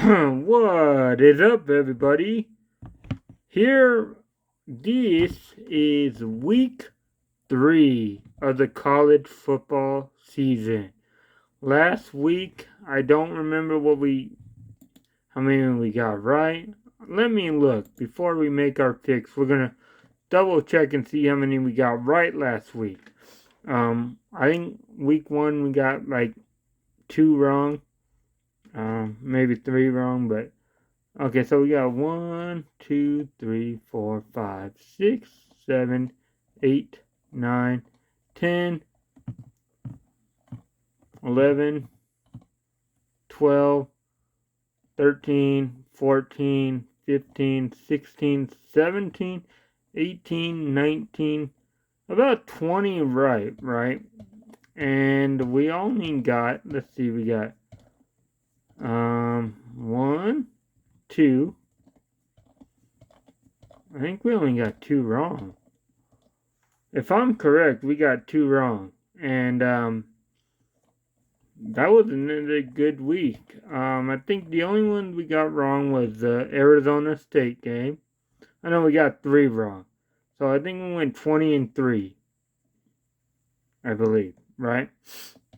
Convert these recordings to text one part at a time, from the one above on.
What is up, everybody? Here, this is week 3 of the college football season. Last week, I don't remember how many we got right. Let me look before we make our picks. We're gonna double check and see how many we got right last week. I think week 1 we got like 2 wrong, maybe 3 wrong, but okay, so we got 1, 2, 3, 4, 5, 6, 7, 8, 9, 10, 11, 12, 13, 14, 15, 16, 17, 18, 19, about 20 right? And we only got, let's see, we got 1, 2. I think we only got 2 wrong. If I'm correct, we got 2 wrong. And that was another good week. I think the only one we got wrong was the Arizona State game. I know we got 3 wrong. So I think we went 20-3. I believe, right?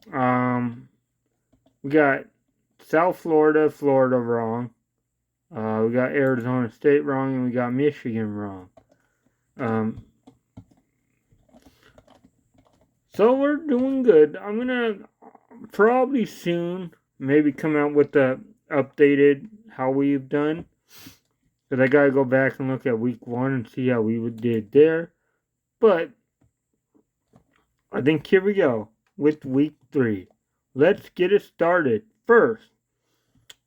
We got South Florida wrong. We got Arizona State wrong, and we got Michigan wrong. So we're doing good. I'm gonna probably soon maybe come out with the updated how we've done. Because I gotta go back and look at week 1 and see how we did there. But I think here we go with week 3. Let's get it started. First,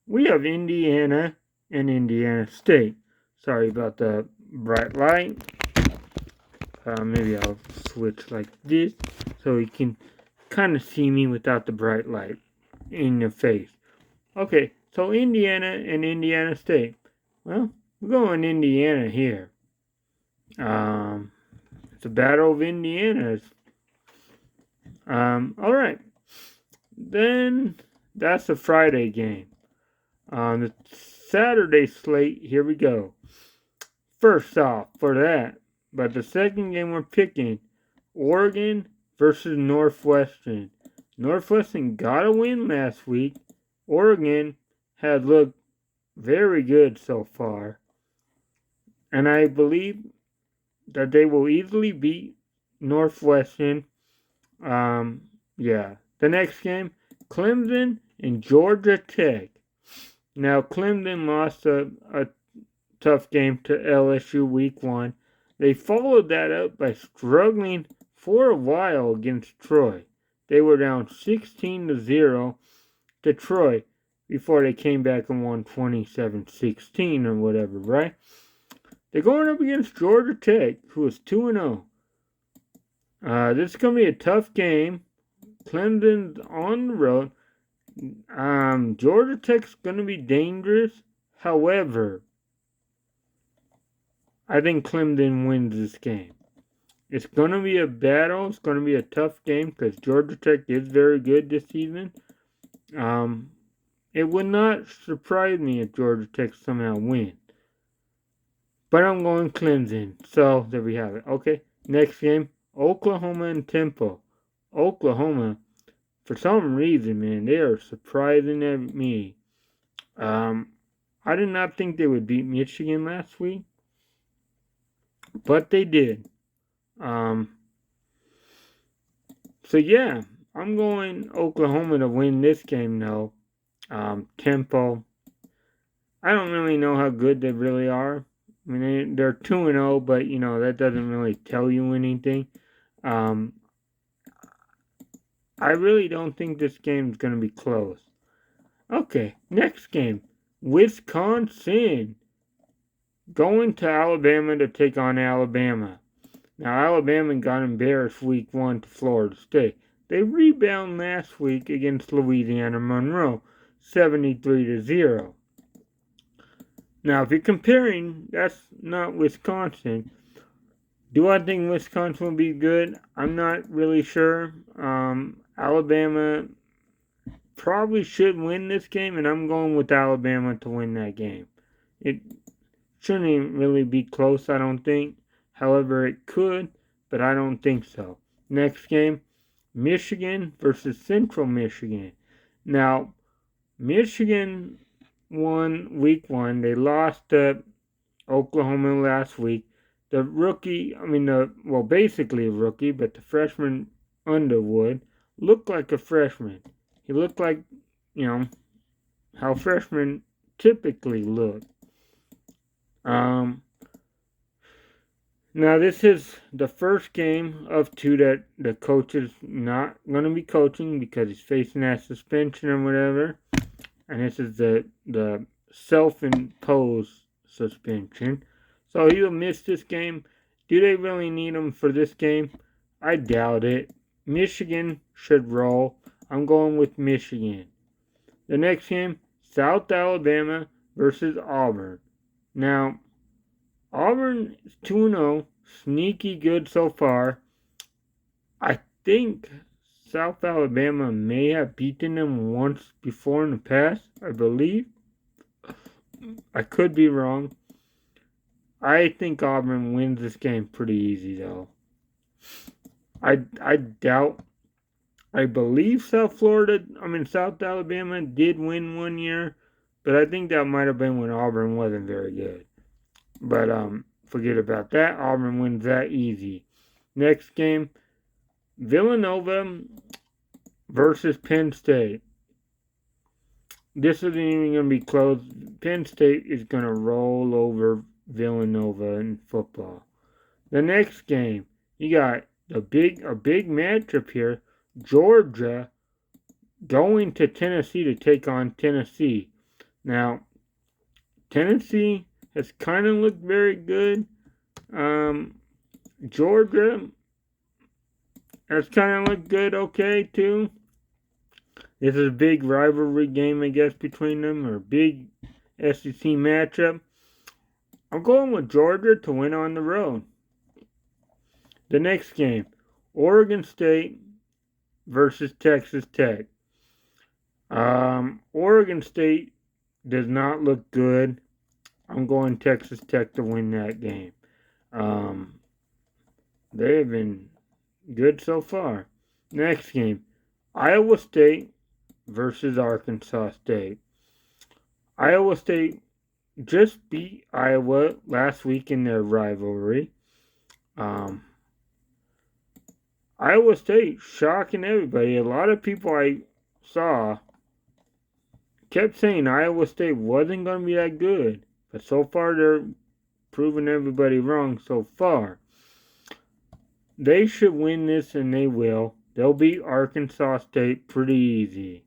we have Indiana and Indiana State. Sorry about the bright light. Maybe I'll switch like this so you can kind of see me without the bright light in your face. Okay, so Indiana and Indiana State. Well, we're going Indiana here. It's a battle of Indianas. All right. Then that's a Friday game. The Saturday slate, here we go. First off, for that, but the second game we're picking, Oregon versus Northwestern. Northwestern got a win last week. Oregon had looked very good so far. And I believe that they will easily beat Northwestern. The next game, Clemson and Georgia Tech. Now, Clemson lost a tough game to LSU week 1. They followed that up by struggling for a while against Troy. They were down 16-0 to Troy before they came back and won 27-16 or whatever, right? They're going up against Georgia Tech, who is 2-0. This is going to be a tough game. Clemson's on the road. Georgia Tech's going to be dangerous. However, I think Clemson wins this game. It's going to be a battle. It's going to be a tough game because Georgia Tech is very good this season. It would not surprise me if Georgia Tech somehow wins. But I'm going Clemson. So there we have it. Okay, next game, Oklahoma and Temple. Oklahoma, for some reason, man, they are surprising me. I did not think they would beat Michigan last week, but they did. So yeah, I'm going Oklahoma to win this game though. Temple, I don't really know how good they really are. I mean, they're 2-0, but that doesn't really tell you anything. I really don't think this game is going to be close. Okay, next game, Wisconsin going to Alabama to take on Alabama. Now, Alabama got embarrassed week 1 to Florida State. They rebound last week against Louisiana Monroe, 73-0. Now, if you're comparing, that's not Wisconsin. Do I think Wisconsin will be good? I'm not really sure. Alabama probably should win this game, and I'm going with Alabama to win that game. It shouldn't really be close, I don't think. However, it could, but I don't think so. Next game, Michigan versus Central Michigan. Now, Michigan won week 1. They lost to Oklahoma last week. The rookie, basically a rookie, but the freshman Underwood looked like a freshman. He looked like, you know, how freshmen typically look. Now, this is the first game of 2 that the coach is not going to be coaching because he's facing that suspension or whatever. And this is the self-imposed suspension. So he'll miss this game. Do they really need him for this game? I doubt it. Michigan should roll. I'm going with Michigan. The next game, South Alabama versus Auburn. Now, Auburn is 2-0, sneaky good so far. I think South Alabama may have beaten them once before in the past, I believe. I could be wrong. I think Auburn wins this game pretty easy, though. I doubt. I believe South Alabama did win one year, but I think that might have been when Auburn wasn't very good. But forget about that. Auburn wins that easy. Next game, Villanova versus Penn State. This isn't even going to be close. Penn State is going to roll over Villanova in football. The next game, you got a big matchup here. Georgia going to Tennessee to take on Tennessee. Now, Tennessee has kind of looked very good. Georgia has kind of looked good, okay, too. This is a big rivalry game, I guess, between them, or a big SEC matchup. I'm going with Georgia to win on the road. The next game, Oregon State versus Texas Tech. Oregon State does not look good. I'm going Texas Tech to win that game. They've been good so far. Next game, Iowa State versus Arkansas State. Iowa State just beat Iowa last week in their rivalry. Iowa State shocking everybody. A lot of people I saw kept saying Iowa State wasn't going to be that good. But so far they're proving everybody wrong so far. They should win this, and they will. They'll beat Arkansas State pretty easy.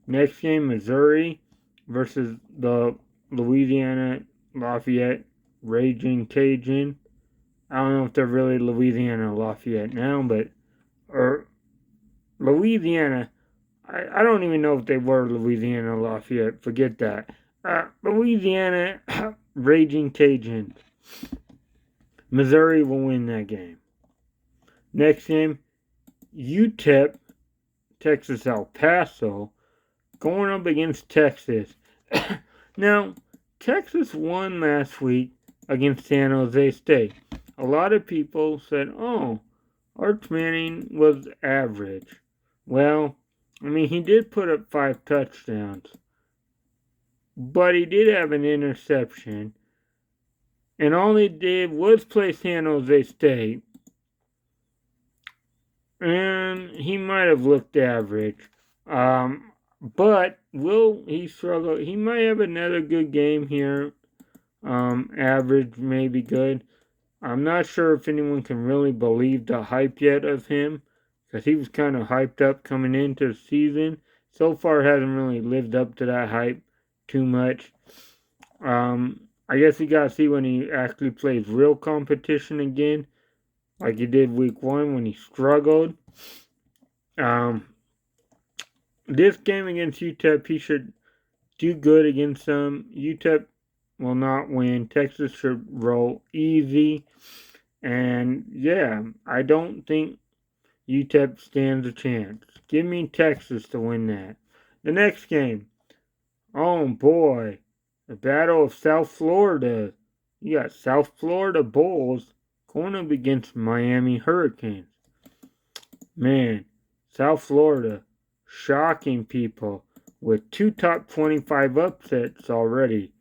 Next game, Missouri versus the Louisiana Lafayette Raging Cajun. I don't know if they're really Louisiana Lafayette now, but Louisiana. I don't even know if they were Louisiana Lafayette. Forget that. Louisiana Raging Cajun. Missouri will win that game. Next game, UTEP, Texas El Paso, going up against Texas. Now, Texas won last week against San Jose State. A lot of people said, oh, Arch Manning was average. Well, he did put up 5 touchdowns. But he did have an interception. And all he did was play San Jose State. And he might have looked average. But will he struggle? He might have another good game here. Average, maybe good. I'm not sure if anyone can really believe the hype yet of him, because he was kind of hyped up coming into the season. So far hasn't really lived up to that hype too much. I guess we gotta see when he actually plays real competition again, like he did week 1 when he struggled. This game against UTEP, he should do good against them. UTEP will not win. Texas should roll easy. And yeah, I don't think UTEP stands a chance. Give me Texas to win that. The next game. Oh boy. The Battle of South Florida. You got South Florida Bulls going up against Miami Hurricanes. Man, South Florida shocking people with 2 top 25 upsets already.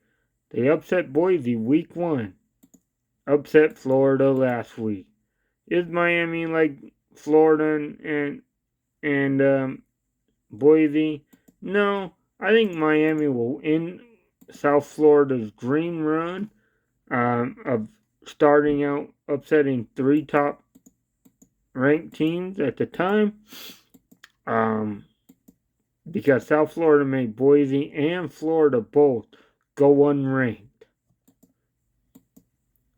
They upset Boise week 1. Upset Florida last week. Is Miami like Florida and Boise? No, I think Miami will end South Florida's dream run of starting out upsetting 3 top ranked teams at the time. Because South Florida made Boise and Florida both go unranked.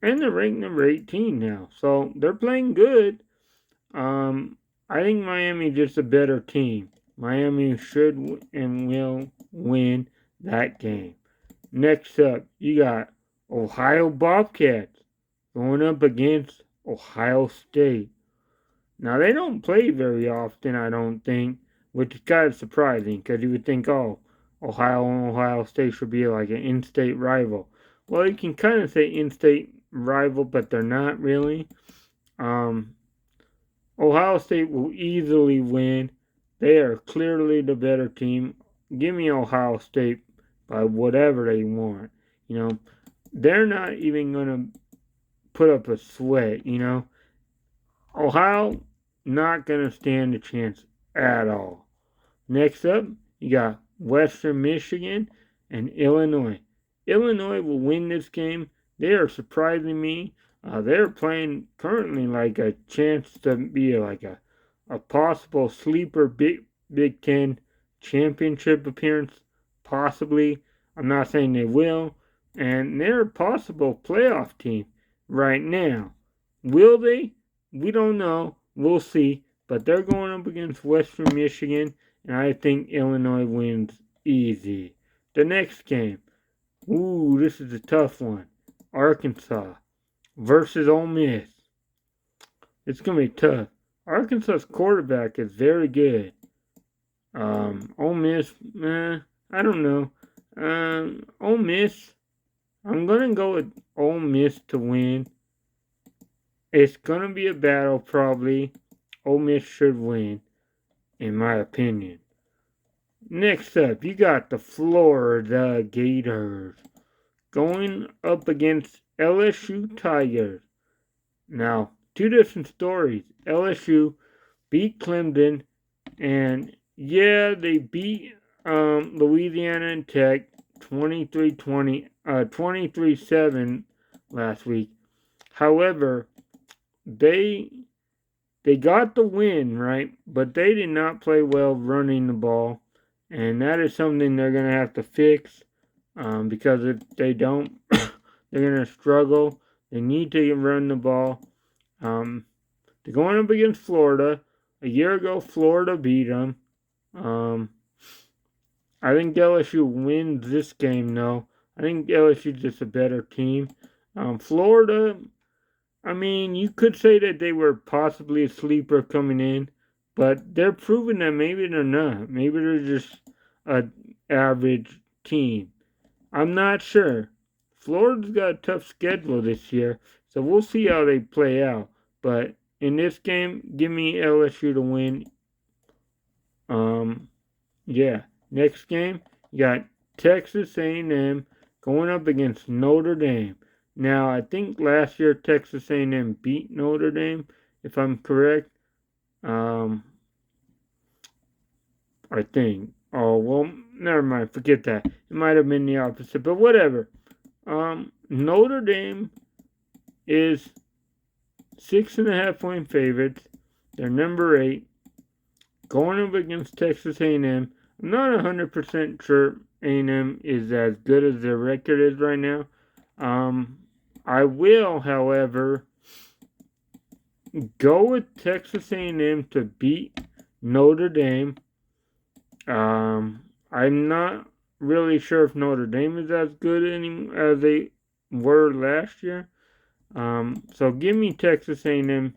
And they're ranked number 18 now. So they're playing good. I think Miami's just a better team. Miami should and will win that game. Next up, you got Ohio Bobcats going up against Ohio State. Now, they don't play very often, I don't think, which is kind of surprising because you would think, oh, Ohio and Ohio State should be like an in-state rival. Well, you can kind of say in-state rival, but they're not really. Ohio State will easily win. They are clearly the better team. Give me Ohio State by whatever they want. You know, they're not even going to put up a sweat, you know. Ohio, not going to stand a chance at all. Next up, you got Western Michigan and Illinois. Illinois will win this game. They are surprising me. They're playing currently like a chance to be like a possible sleeper Big Ten championship appearance, possibly. I'm not saying they will. And they're a possible playoff team right now. Will they? We don't know. We'll see. But they're going up against Western Michigan, and I think Illinois wins easy. The next game. Ooh, this is a tough one. Arkansas versus Ole Miss. It's going to be tough. Arkansas's quarterback is very good. Ole Miss, I don't know. Ole Miss, I'm going to go with Ole Miss to win. It's going to be a battle, probably. Ole Miss should win, in my opinion. Next up, you got the Florida Gators going up against LSU Tigers. Now, 2 different stories. LSU beat Clemson, and yeah, they beat Louisiana and Tech 23-7 last week. However, they got the win, right? But they did not play well running the ball, and that is something they're going to have to fix because if they don't, they're going to struggle. They need to run the ball. They're going up against Florida. A year ago, Florida beat them. I think LSU wins this game, though. I think LSU's just a better team. Florida, I mean, you could say that they were possibly a sleeper coming in, but they're proving that maybe they're not. Maybe they're just an average team. I'm not sure. Florida's got a tough schedule this year, so we'll see how they play out. But in this game, give me LSU to win. Yeah. Next game, you got Texas A&M going up against Notre Dame. Now, I think last year Texas A&M beat Notre Dame, if I'm correct. I think. Oh, well, never mind. Forget that. It might have been the opposite, but whatever. Notre Dame is 6.5 point favorites. They're number 8. Going up against Texas A&M. I'm not 100% sure A&M is as good as their record is right now. I will, however, go with Texas A&M to beat Notre Dame. I'm not really sure if Notre Dame is as good as they were last year. So give me Texas A&M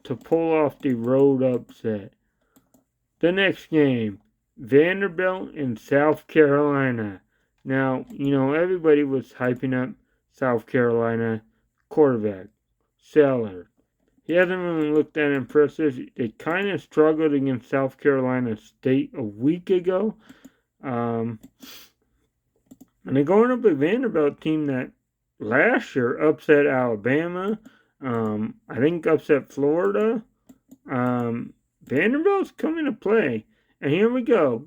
to pull off the road upset. The next game, Vanderbilt and South Carolina. Now, everybody was hyping up South Carolina quarterback, Seller. He hasn't really looked that impressive. They kind of struggled against South Carolina State a week ago. And they're going up a Vanderbilt team that last year upset Alabama. I think upset Florida. Vanderbilt's coming to play. And here we go.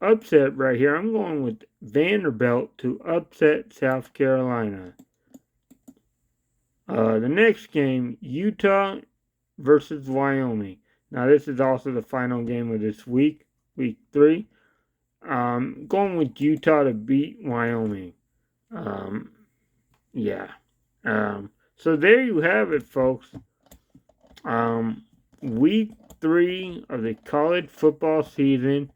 Upset right here. I'm going with Vanderbilt to upset South Carolina. The next game, Utah versus Wyoming. Now, this is also the final game of this week, week 3. Going with Utah to beat Wyoming. Yeah. So there you have it, folks. Week 3 of the college football season.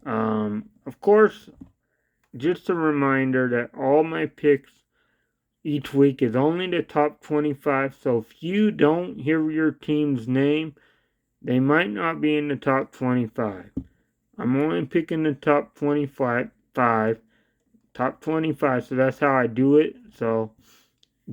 Of course, just a reminder that all my picks each week is only the top 25. So if you don't hear your team's name, they might not be in the top 25. I'm only picking the top 25. Top 25. So that's how I do it. So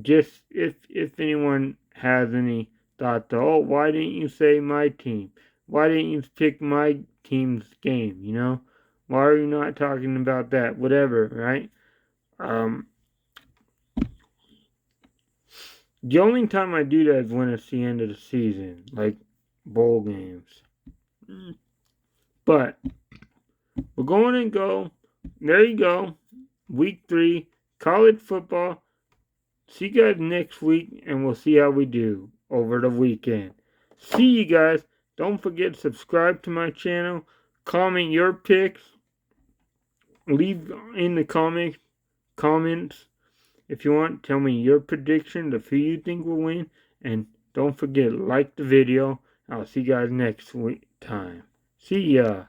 just if anyone has any thoughts, oh, why didn't you say my team? Why didn't you pick my team's game? Why are you not talking about that? Whatever, right? The only time I do that is when it's the end of the season, like bowl games. But we're going to go. There you go. Week 3, college football. See you guys next week, and we'll see how we do over the weekend. See you guys. Don't forget to subscribe to my channel. Comment your picks. Leave in the comments if you want. Tell me your prediction of who you think will win. And don't forget, like the video. I'll see you guys next time. See ya.